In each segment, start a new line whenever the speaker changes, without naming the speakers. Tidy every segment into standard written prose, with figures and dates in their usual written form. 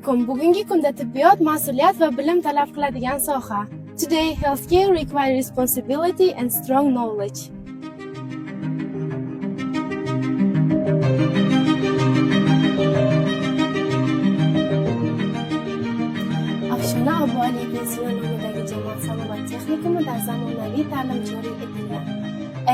alaykum. Bugungi kunda tibbiyot mas'uliyat va bilim talab qiladigan soha. Today, healthcare requires responsibility and strong knowledge. Afshona Abu Ali pension nomidagi jamoat salomat texnikumida zamonaviy ta'lim joriy etilgan.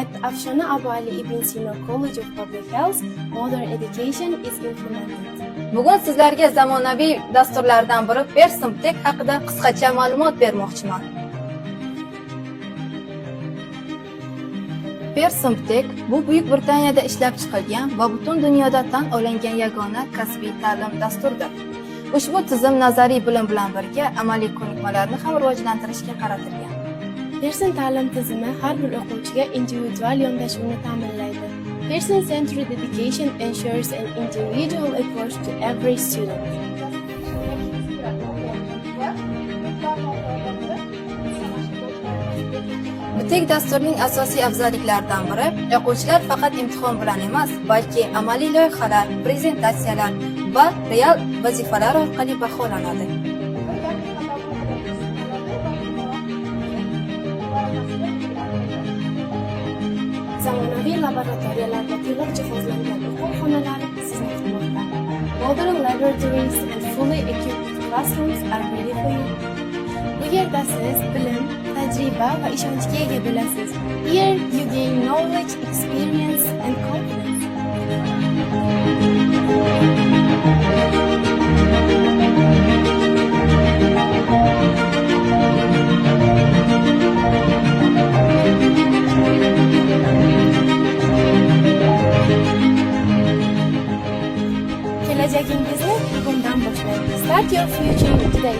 At Afshona Abu Ali Ibn Sino College of Public Health, modern education is implemented.
Bugun sizlarga zamonaviy dasturlardan biri Persimtek haqida qisqacha ma'lumot bermoqchiman. Persimtek bu Buyuk Britaniyada ishlab chiqilgan va butun dunyoda tan olingan yagona kasbiy ta'lim dasturdir. Ushbu tizim nazariy bilim bilan birga amaliy ko'nikmalarni ham rivojlantirishga qaratilgan.
Pearson ta'lim tizimi har bir o'quvchiga individual yondashuvni ta'minlaydi. Person-centered education ensures an individual approach to every student.
Bitek dasturning asosiy afzalliklaridan biri o'quvchilar faqat imtihon bilan emas, balki amaliy loyihalar, prezentatsiyalar va real vazifalar orqali baholanadi.
Zamonaviy laboratoriyalar va to'liq jihozlangan o'quv xonalari sizni kutmoqda. Modern laboratories and fully equipped classrooms are ready for you. Bu yerda siz bilim, tajriba va ishonchga ega bo'lasiz. Here you gain knowledge, experience and confidence. Kelajagingizni bugundan boshlang. Start your future today.